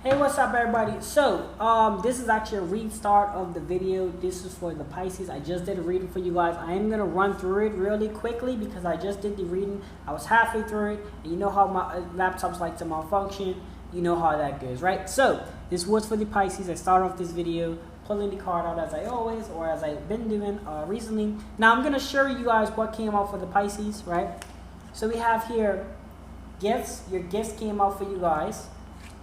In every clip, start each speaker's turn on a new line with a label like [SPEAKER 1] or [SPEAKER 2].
[SPEAKER 1] Hey, what's up everybody? So this is actually a restart of the video. This is for the Pisces. I just did a reading for you guys. I am going to run through it really quickly because I just did the reading. I was halfway through it, and you know how my laptops like to malfunction. You know how that goes, right? So this was for the Pisces. I started off this video pulling the card out as I always, or as I've been doing recently. Now I'm going to show you guys what came out for the Pisces, right? So we have here gifts. Your gifts came out for you guys.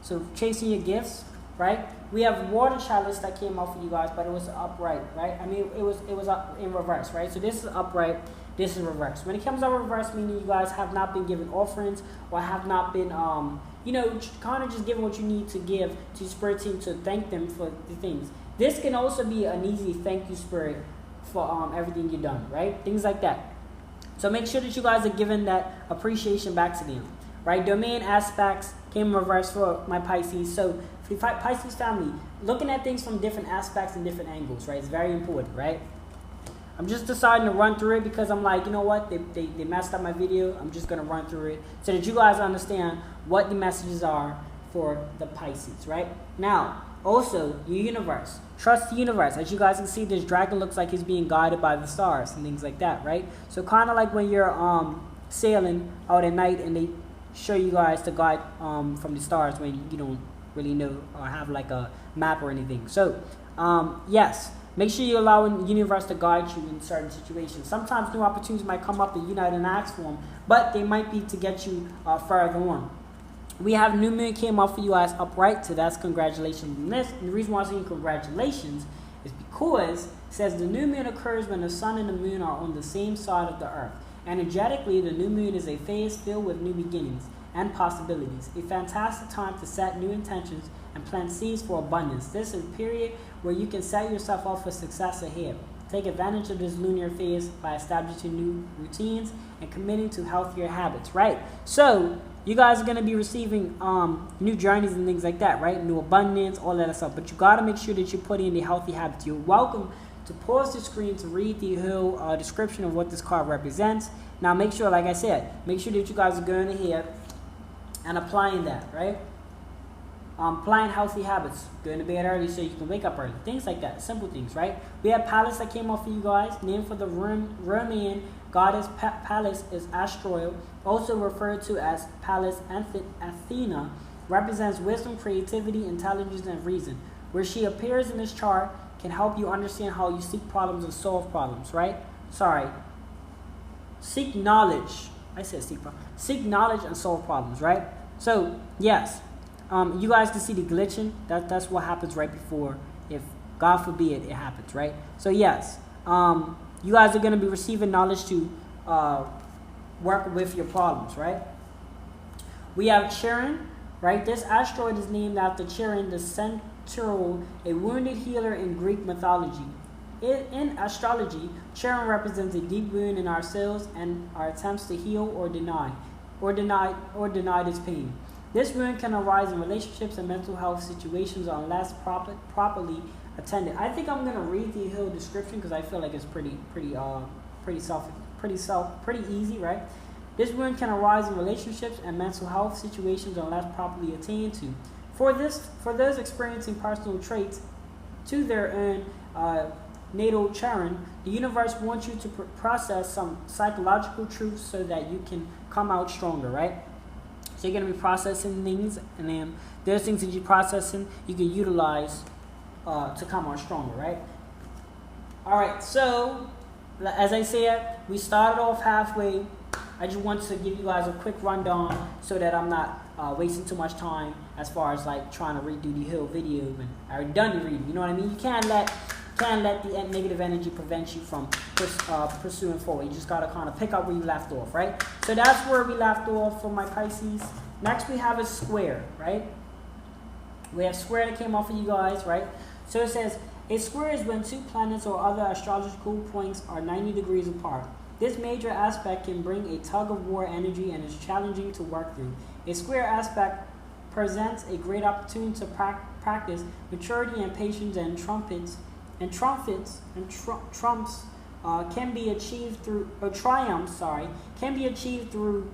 [SPEAKER 1] So chasing your gifts, right? We have water chalice that came out for you guys, but it was upright, right? I mean, it was up in reverse, right? So this is upright, this is reverse. When it comes out reverse, meaning you guys have not been given offerings or have not been, you know, kind of just giving what you need to give to Spirit Team to thank them for the things. This can also be an easy thank you, Spirit, for everything you've done, right? Things like that. So make sure that you guys are giving that appreciation back to them. Right, domain aspects came in reverse for my Pisces. So for the Pisces family, looking at things from different aspects and different angles, right? It's very important, right? I'm just deciding to run through it because I'm like, you know what? They messed up my video. I'm just going to run through it so that you guys understand what the messages are for the Pisces, right? Now, also, your universe. Trust the universe. As you guys can see, this dragon looks like he's being guided by the stars and things like that, right? So kind of like when you're sailing out at night and they show you guys the guide from the stars when you don't really know or have like a map or anything. So yes, make sure you're allowing the universe to guide you in certain situations. Sometimes new opportunities might come up that you didn't ask for them, but they might be to get you further on. We have new moon came up for you guys upright, so that's congratulations on this. And the reason why I'm saying congratulations is because it says the new moon occurs when the sun and the moon are on the same side of the earth. Energetically, the new moon is a phase filled with new beginnings and possibilities, a fantastic time to set new intentions and plant seeds for abundance. This is a period where you can set yourself up for success ahead. Take advantage of this lunar phase by establishing new routines and committing to healthier habits, right? So you guys are going to be receiving new journeys and things like that, right? New abundance, all that stuff. But you got to make sure that you put in the healthy habits. You're welcome to pause the screen to read the whole description of what this card represents. Now make sure, like I said, make sure that you guys are going ahead and applying that, right? Applying healthy habits, going to bed early so you can wake up early, things like that, simple things, right? We have Pallas that came off for you guys, named for the Roman goddess. Pallas is Asteroid, also referred to as Pallas Athena, represents wisdom, creativity, intelligence, and reason. Where she appears in this chart can help you understand how you seek problems and solve problems, right? Seek knowledge. I said seek problems. Seek knowledge and solve problems, right? So, yes. You guys can see the glitching. That's what happens right before, if God forbid it happens, right? So, yes. You guys are going to be receiving knowledge to work with your problems, right? We have Charon, right? This asteroid is named after Charon, the centaur, a wounded healer in Greek mythology. In astrology, Charon represents a deep wound in ourselves and our attempts to heal or deny this pain. This wound can arise in relationships and mental health situations unless properly attended. I think I'm gonna read the whole description because I feel like it's pretty easy, right? This wound can arise in relationships and mental health situations unless properly attended to. For those experiencing personal traits to their own natal Charon, the universe wants you to process some psychological truths so that you can come out stronger, right? So you're going to be processing things, and then there's things that you're processing you can utilize to come out stronger, right? All right, so as I said, we started off halfway. I just want to give you guys a quick rundown so that I'm not wasting too much time as far as like trying to redo the whole video when I already done the reading. You know what I mean? You can't let the negative energy prevent you from pursuing forward. You just got to kind of pick up where you left off, right? So that's where we left off for my Pisces. Next we have a square, right? We have square that came off of you guys, right? So it says, a square is when two planets or other astrological points are 90 degrees apart. This major aspect can bring a tug-of-war energy and is challenging to work through. A square aspect presents a great opportunity to practice maturity and patience, and triumphs can be achieved through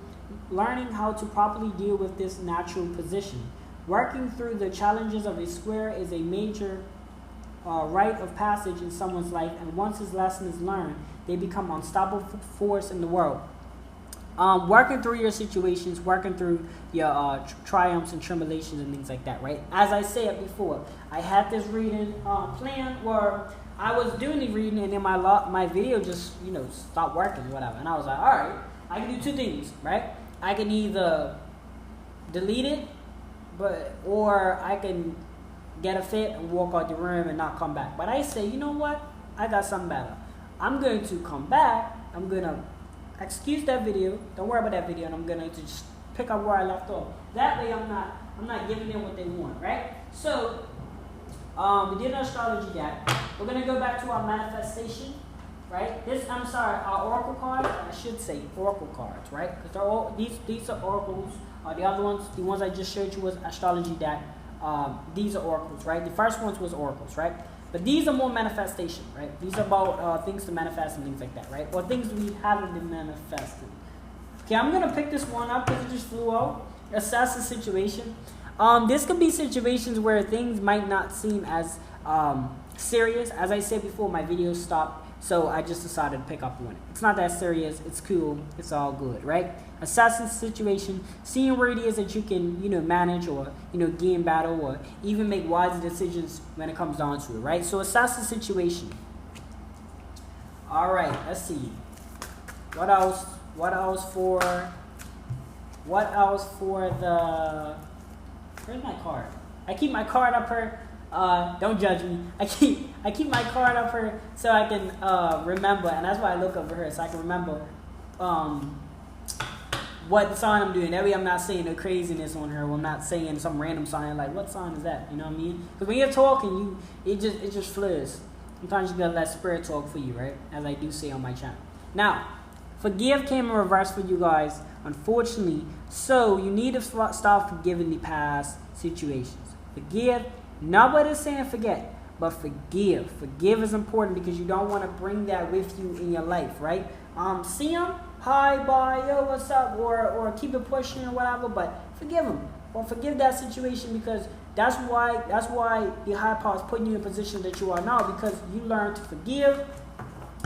[SPEAKER 1] learning how to properly deal with this natural position. Working through the challenges of a square is a major rite of passage in someone's life, and once this lesson is learned, they become an unstoppable force in the world. Working through your situations, working through your triumphs and tribulations and things like that, right? As I said before, I had this reading plan where I was doing the reading, and then my video just, stopped working or whatever. And I was like, all right, I can do two things, right? I can either delete it, or I can get a fit and walk out the room and not come back. But I say, you know what? I got something better. I'm going to come back. I'm going to excuse that video. Don't worry about that video, and I'm going to just pick up where I left off. That way, I'm not giving them what they want, right? So, we did an astrology deck. We're going to go back to our manifestation, right? Our oracle cards. I should say oracle cards, right? Because they're all these are oracles. The other ones, the ones I just showed you, was astrology deck. These are oracles, right? The first ones was oracles, right? But these are more manifestation, right? These are about things to manifest and things like that, right? Or things we haven't been manifesting. Okay, I'm going to pick this one up because it just flew out. Assess the situation. This could be situations where things might not seem as serious. As I said before, my video stopped, so I just decided to pick up on it. It's not that serious. It's cool. It's all good, right? Assessing the situation, seeing where it is that you can, manage or, get in battle or even make wise decisions when it comes down to it, right? So assess the situation. All right, let's see. What else for the... Where's my card? I keep my card up here. Don't judge me. I keep my card up here so I can remember, and that's why I look over here so I can remember what sign I'm doing. That way I'm not saying no craziness on her. Or I'm not saying some random sign like, what sign is that? You know what I mean? Because when you're talking, it just flows. Sometimes you gotta let spirit talk for you, right? As I do say on my channel. Now, forgive came in reverse for you guys, unfortunately. So you need to stop forgiving the past situations. Forgive. Nobody's saying forget, but forgive. Forgive is important because you don't want to bring that with you in your life, right? See them, hi, bye, yo, what's up, or keep it pushing or whatever, but forgive them or forgive that situation because that's why the high power is putting you in a position that you are now, because you learn to forgive.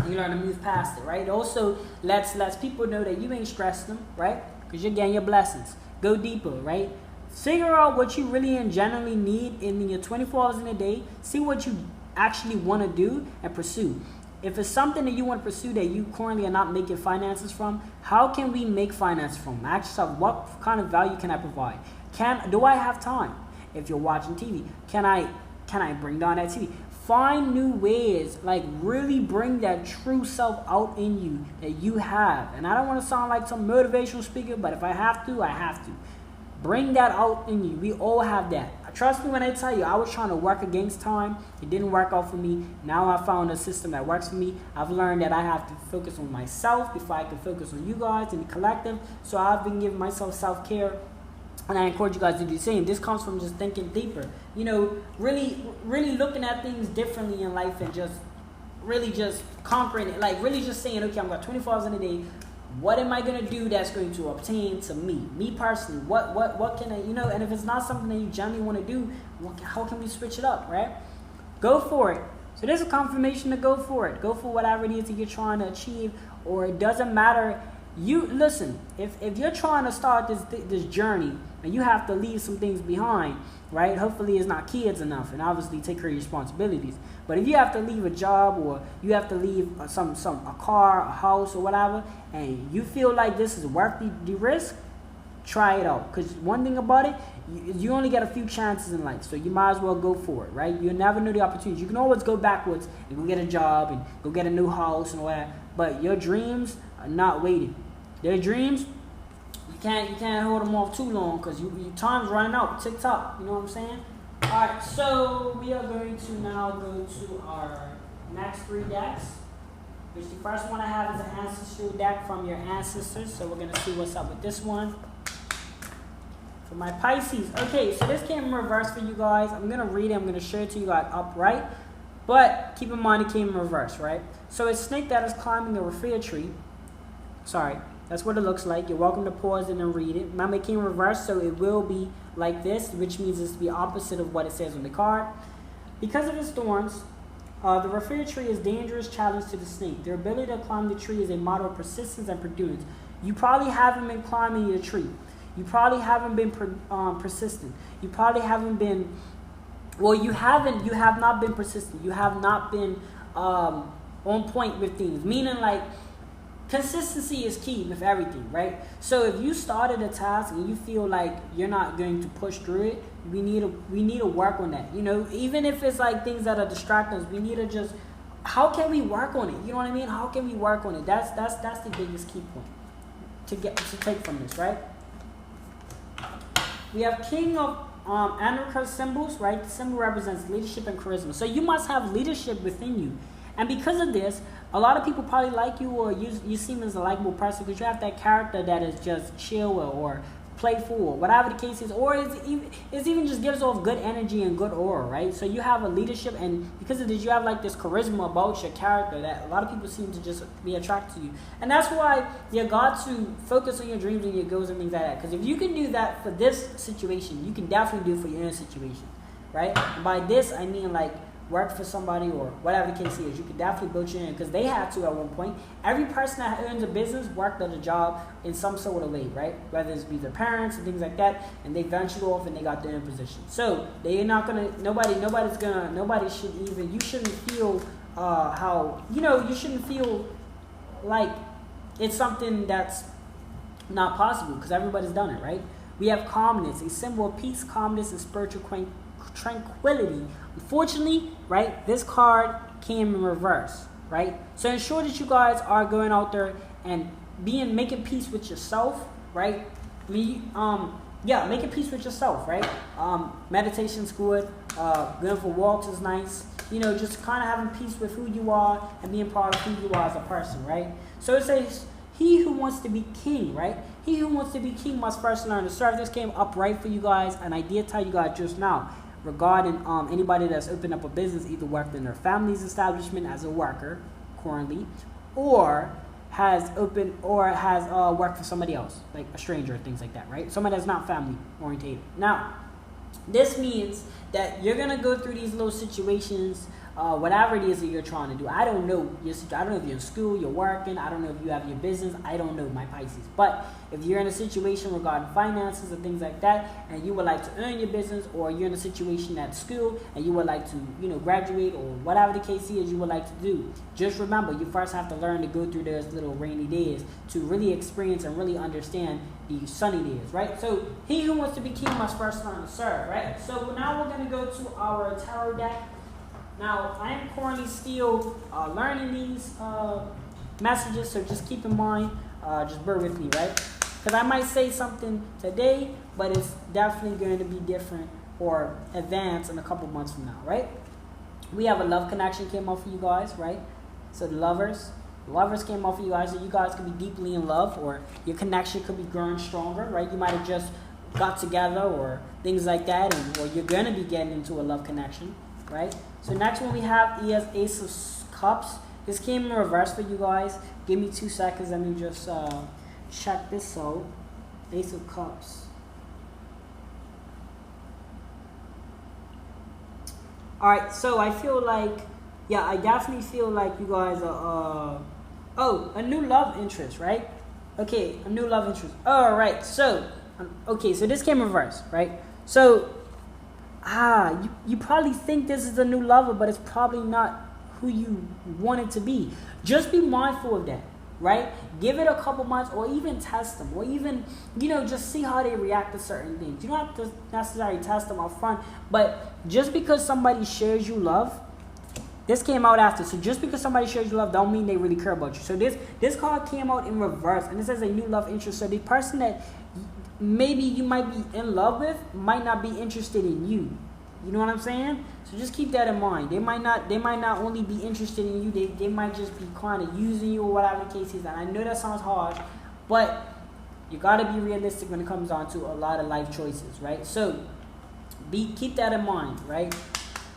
[SPEAKER 1] You learn to move past it, right? It also lets people know that you ain't stressing them, right? Because you're getting your blessings. Go deeper, right? Figure out what you really and genuinely need in your 24 hours in a day. See what you actually want to do and pursue. If it's something that you want to pursue that you currently are not making finances from, how can we make finances from? Ask yourself, what kind of value can I provide? Do I have time? If you're watching TV, can I bring down that TV? Find new ways, like really bring that true self out in you that you have. And I don't want to sound like some motivational speaker, but if I have to, I have to. Bring that out in you. We all have that. Trust me when I tell you, I was trying to work against time. It didn't work out for me. Now I found a system that works for me. I've learned that I have to focus on myself before I can focus on you guys and the collective. So I've been giving myself self-care. And I encourage you guys to do the same. This comes from just thinking deeper. Really looking at things differently in life and just really just conquering it. Like really just saying, okay, I've got 24 hours in a day. What am I going to do that's going to obtain to me? Me personally, what can I, and if it's not something that you genuinely want to do, how can we switch it up, right? Go for it. So there's a confirmation to go for it. Go for whatever it is that you're trying to achieve, or it doesn't matter. Listen, if you're trying to start this journey and you have to leave some things behind, right? Hopefully it's not kids enough, and obviously take care of your responsibilities. But if you have to leave a job, or you have to leave a car, a house, or whatever, and you feel like this is worth the risk, try it out. Because one thing about it, you only get a few chances in life, so you might as well go for it, right? You never know the opportunities. You can always go backwards and go get a job and go get a new house and all that, but your dreams are not waiting. Their dreams, you can't hold them off too long because your time's running out. TikTok, you know what I'm saying? All right, so we are going to now go to our next 3 decks, which the first one I have is an ancestral deck from your ancestors. So we're gonna see what's up with this one. For my Pisces, okay, so this came in reverse for you guys. I'm gonna read it. I'm gonna show it to you guys upright, but keep in mind it came in reverse, right? So it's a snake that is climbing a raffia tree. Sorry. That's what it looks like. You're welcome to pause it and read it. Remember, it came in reverse, so it will be like this, which means it's the opposite of what it says on the card. Because of its thorns, the referred tree is dangerous challenge to the snake. Their ability to climb the tree is a model of persistence and prudence. You probably haven't been climbing your tree. You probably haven't been persistent. You probably haven't been, well, you have not been persistent. You have not been on point with things. Meaning, like, consistency is key with everything, right? So if you started a task and you feel like you're not going to push through it, we need to work on that. You know, even if it's like things that are distracting us, we need to just, how can we work on it? You know what I mean? How can we work on it? That's the biggest key point to take from this, right? We have King of Anarcha symbols, right? The symbol represents leadership and charisma. So you must have leadership within you. And because of this, a lot of people probably like you, or you seem as a likable person because you have that character that is just chill or playful or whatever the case is, or it even just gives off good energy and good aura, right? So you have a leadership, and because of this, you have like this charisma about your character that a lot of people seem to just be attracted to you. And that's why you got to focus on your dreams and your goals and things like that. Because if you can do that for this situation, you can definitely do it for your own situation, right? And by this, I mean like work for somebody or whatever the case is. You could definitely build your own, because they had to at one point. Every person that owns a business worked at a job in some sort of way, right? Whether it's be their parents and things like that, and they ventured off and they got their own position. So they're not gonna, nobody should even, you shouldn't feel you shouldn't feel like it's something that's not possible, because everybody's done it, right? We have calmness, a symbol of peace, calmness, and spiritual tranquility. Unfortunately, right, this card came in reverse, right? So ensure that you guys are going out there and making peace with yourself, right? Making peace with yourself, right? Meditation's good. Going for walks is nice. You know, just kind of having peace with who you are and being proud of who you are as a person, right? So it says, he who wants to be king, right? He who wants to be king must first learn to serve. This came up right for you guys, and I did tell you guys just now regarding anybody that's opened up a business, either worked in their family's establishment as a worker currently, or has worked for somebody else, like a stranger, things like that, right? Somebody that's not family orientated. Now, this means that you're gonna go through these little situations, whatever it is that you're trying to do. I don't know if you're in school, you're working, I don't know if you have your business, I don't know, my Pisces. But if you're in a situation regarding finances and things like that, and you would like to earn your business, or you're in a situation at school and you would like to, graduate, or whatever the case is you would like to do, just remember, you first have to learn to go through those little rainy days to really experience and really understand the sunny days, right? So he who wants to be king must first learn to serve, right? So now we're going to go to our tarot deck. Now, I am currently still learning these messages, so just keep in mind, just bear with me, right? Because I might say something today, but it's definitely going to be different or advanced in a couple months from now, right? We have a love connection came up for you guys, right? So the lovers came up for you guys, so you guys could be deeply in love, or your connection could be growing stronger, right? You might have just got together or things like that, or you're going to be getting into a love connection, right? So next one we have is Ace of Cups. This came in reverse for you guys. Give me 2 seconds. Let me just check this out. Ace of Cups. Alright, so I feel like, I definitely feel like you guys are, a new love interest, right? Okay, a new love interest. Alright, so this came in reverse, right? So, you probably think this is a new lover, but it's probably not who you want it to be. Just be mindful of that, right? Give it a couple months, or even test them, or even, just see how they react to certain things. You don't have to necessarily test them up front, but just because somebody shares you love, this came out after, so just because somebody shares you love don't mean they really care about you. So this card came out in reverse, and it says a new love interest. So the person that maybe you might be in love with might not be interested in you. You know what I'm saying? So just keep that in mind. They might not only be interested in you, they might just be kind of using you, or whatever the case is. And I know that sounds harsh, but you got to be realistic when it comes down to a lot of life choices, right? So keep that in mind, right?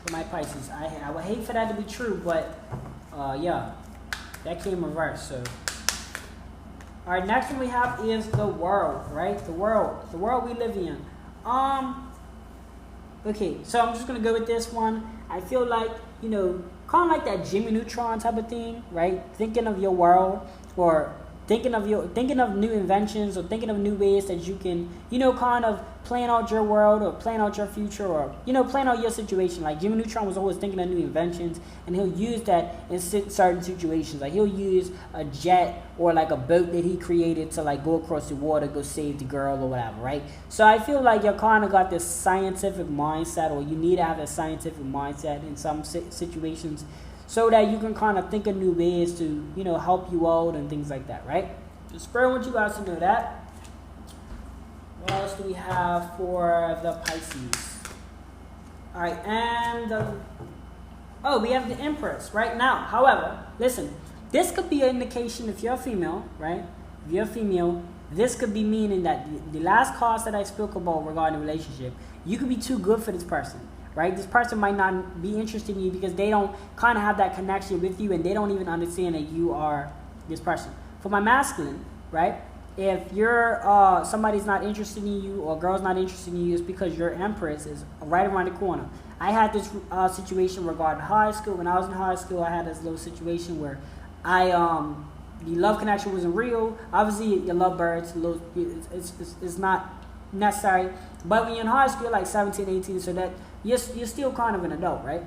[SPEAKER 1] For my Pisces, I would hate for that to be true, but that came reversed. So all right, next one we have is the world, right? The world we live in. Okay, so I'm just gonna go with this one. I feel like, you know, kind of like that Jimmy Neutron type of thing, right? Thinking of your world, or thinking of new inventions, or thinking of new ways that you can, you know, kind of plan out your world, or plan out your future, or, you know, plan out your situation. Like Jimmy Neutron was always thinking of new inventions, and he'll use that in certain situations. Like he'll use a jet or like a boat that he created to like go across the water, go save the girl or whatever, right? So I feel like you kind of got this scientific mindset, or you need to have a scientific mindset in some situations, so that you can kind of think of new ways to, you know, help you out and things like that, right? Just I want you guys to know that. What else do we have for the Pisces? All right, and we have the Empress right now. However, listen, this could be an indication if you're a female, right? If you're a female, this could be meaning that the last cards that I spoke about regarding the relationship, you could be too good for this person. Right? This person might not be interested in you because they don't kind of have that connection with you, and they don't even understand that you are this person. For my masculine, right? If you're somebody's not interested in you, or a girl's not interested in you, it's because your Empress is right around the corner. I had this situation regarding high school. When I was in high school, I had this little situation where the love connection wasn't real. Obviously, you love birds. It's not necessary. But when you're in high school, you're like 17, 18, so that you're still kind of an adult, right?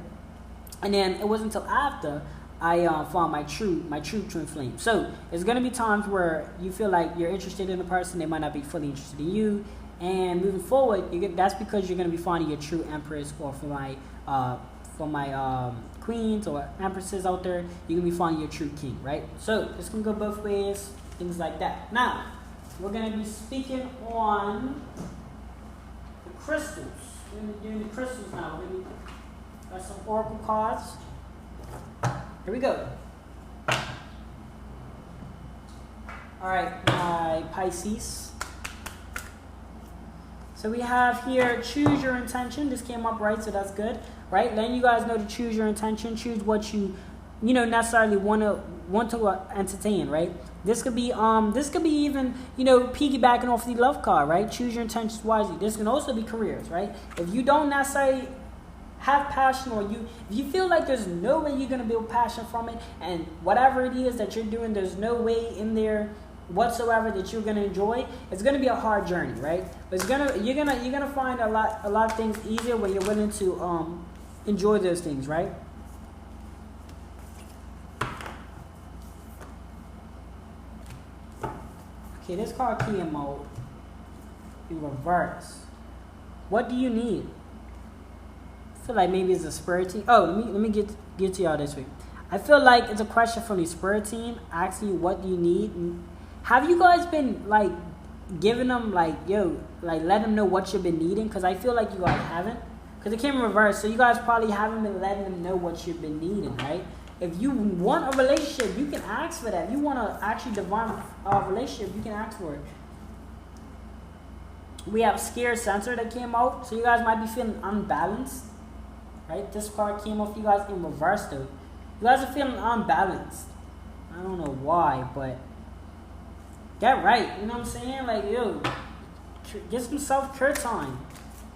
[SPEAKER 1] And then it wasn't until after I found my true twin flame. So it's gonna be times where you feel like you're interested in a person, they might not be fully interested in you. And moving forward, that's because you're gonna be finding your true Empress, or for my queens or empresses out there, you're gonna be finding your true king, right? So this can go both ways, things like that. Now we're gonna be speaking on the crystals. We're going to be doing the crystals now. We're going to got some oracle cards. Here we go. Alright, my Pisces. So we have here, choose your intention. This came up right, so that's good. Right? Letting you guys know to choose your intention. Choose what you necessarily want to entertain, right? This could be even, you know, piggybacking off the love card, right? Choose your intentions wisely. This can also be careers, right? If you don't necessarily have passion, or if you feel like there's no way you're gonna build passion from it, and whatever it is that you're doing, there's no way in there whatsoever that you're gonna enjoy, it's gonna be a hard journey, right? But you're gonna find a lot of things easier when you're willing to enjoy those things, right? Okay, this card came out in reverse. What do you need? I feel like maybe it's a spirit team. Oh, let me get to y'all this week. I feel like it's a question from the spirit team asking you, what do you need? And have you guys been like giving them like, let them know what you've been needing? Because I feel like you guys haven't. Because it came in reverse, so you guys probably haven't been letting them know what you've been needing, right? If you want a relationship, you can ask for that. If you want to actually divine a relationship, you can ask for it. We have Scared Censor that came out, so you guys might be feeling unbalanced, right? This card came off you guys in reverse, though. You guys are feeling unbalanced. I don't know why, but get right. You know what I'm saying? Like, get some self-care time,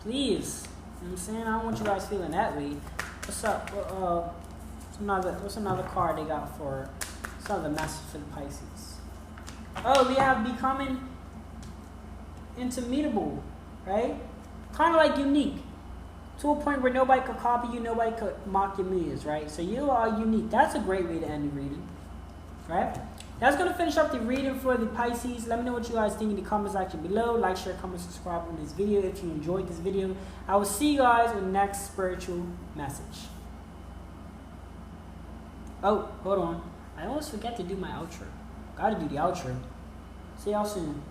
[SPEAKER 1] please. You know what I'm saying? I don't want you guys feeling that way. What's up? What's another card they got for? What's another message for the Pisces? Oh, we have becoming intermutable, right? Kind of like unique, to a point where nobody could copy you, nobody could mock your moves, right? So you are unique. That's a great way to end the reading, right? That's going to finish up the reading for the Pisces. Let me know what you guys think in the comment section below. Like, share, comment, subscribe on this video if you enjoyed this video. I will see you guys in the next spiritual message. Oh, hold on. I always forget to do my outro. Gotta do the outro. See y'all soon.